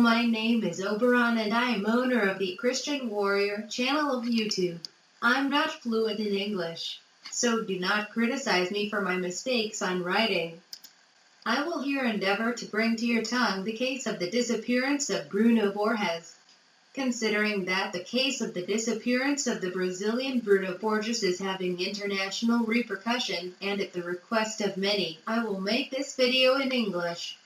my name is Oberon and I am owner of the Christian Warrior channel of YouTube. I'm not fluent in English, so do not criticize me for my mistakes on writing. I will here endeavor to bring to your tongue the case of the disappearance of Bruno Borges. Considering that the case of the disappearance of the Brazilian Bruno Borges is having international repercussion, and at the request of many, I will make this video in English.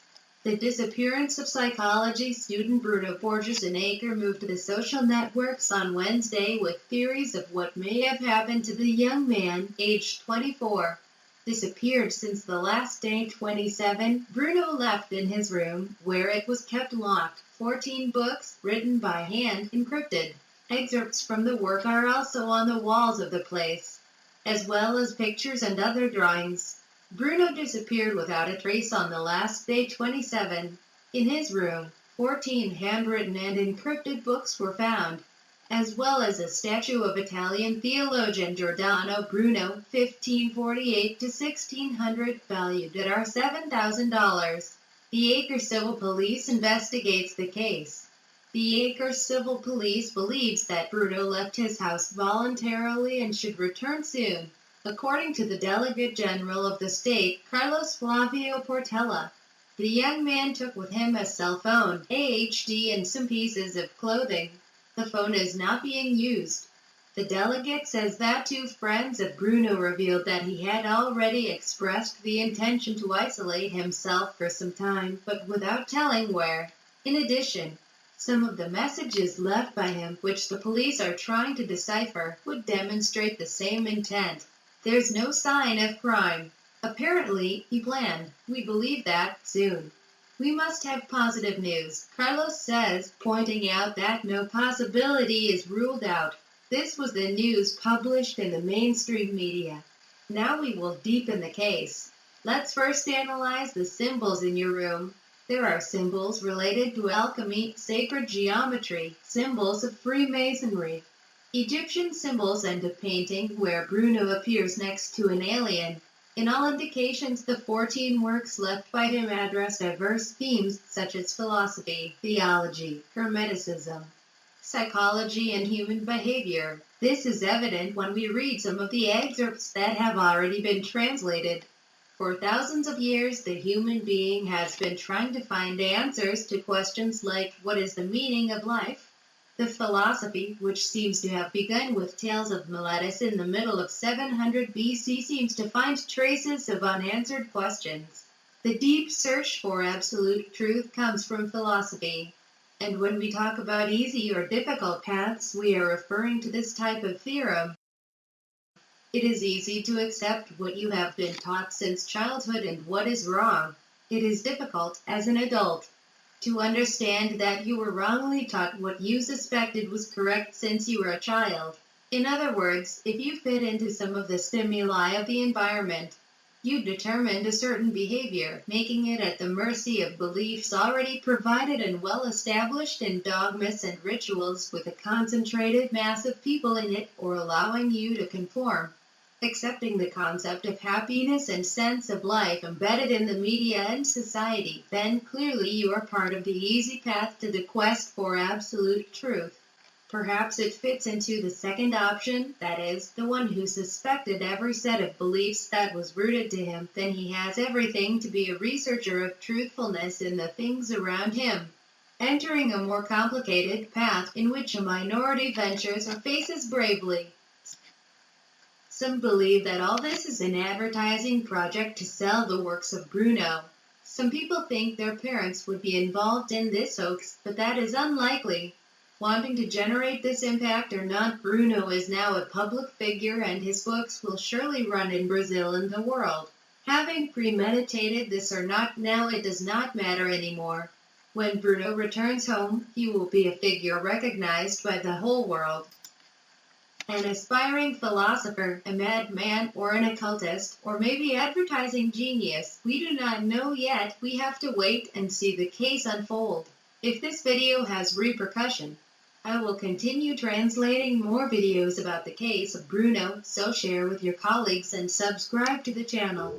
The disappearance of psychology student Bruno Borges in Acre moved the social networks on Wednesday with theories of what may have happened to the young man, aged 24. Disappeared since the last day 27, Bruno left in his room, where it was kept locked, 14 books, written by hand, encrypted. Excerpts from the work are also on the walls of the place, as well as pictures and other drawings. Bruno disappeared without a trace on the last day 27. In his room, 14 handwritten and encrypted books were found, as well as a statue of Italian theologian Giordano Bruno, 1548 to 1600, valued at $7,000. The Acre Civil Police investigates the case. The Acre Civil Police believes that Bruno left his house voluntarily and should return soon, according to the Delegate General of the state, Carlos Flavio Portela. The young man took with him a cell phone, AHD, and some pieces of clothing. The phone is not being used. The delegate says that 2 friends of Bruno revealed that he had already expressed the intention to isolate himself for some time, but without telling where. In addition, some of the messages left by him, which the police are trying to decipher, would demonstrate the same intent. There's no sign of crime. Apparently, he planned. We believe that soon. We must have positive news, Carlos says, pointing out that no possibility is ruled out. This was the news published in the mainstream media. Now we will deepen the case. Let's first analyze the symbols in your room. There are symbols related to alchemy, sacred geometry, symbols of Freemasonry, Egyptian symbols, and a painting where Bruno appears next to an alien. In all indications, the 14 works left by him address diverse themes such as philosophy, theology, Hermeticism, psychology, and human behavior. This is evident when we read some of the excerpts that have already been translated. For thousands of years, the human being has been trying to find answers to questions like, what is the meaning of life? The philosophy, which seems to have begun with tales of Miletus in the middle of 700 BC, seems to find traces of unanswered questions. The deep search for absolute truth comes from philosophy. And when we talk about easy or difficult paths, we are referring to this type of theorem. It is easy to accept what you have been taught since childhood and what is wrong. It is difficult, as an adult, to understand that you were wrongly taught what you suspected was correct since you were a child. In other words, if you fit into some of the stimuli of the environment, you determined a certain behavior, making it at the mercy of beliefs already provided and well established in dogmas and rituals with a concentrated mass of people in it, or allowing you to conform. Accepting the concept of happiness and sense of life embedded in the media and society, then clearly you are part of the easy path to the quest for absolute truth. Perhaps it fits into the second option, that is, the one who suspected every set of beliefs that was rooted to him, then he has everything to be a researcher of truthfulness in the things around him. Entering a more complicated path in which a minority ventures or faces bravely. Some believe that all this is an advertising project to sell the works of Bruno. Some people think their parents would be involved in this hoax, but that is unlikely. Wanting to generate this impact or not, Bruno is now a public figure and his books will surely run in Brazil and the world. Having premeditated this or not, now it does not matter anymore. When Bruno returns home, he will be a figure recognized by the whole world. An aspiring philosopher, a madman, or an occultist, or maybe advertising genius. We do not know yet. We have to wait and see the case unfold. If this video has repercussion, I will continue translating more videos about the case of Bruno, so share with your colleagues and subscribe to the channel.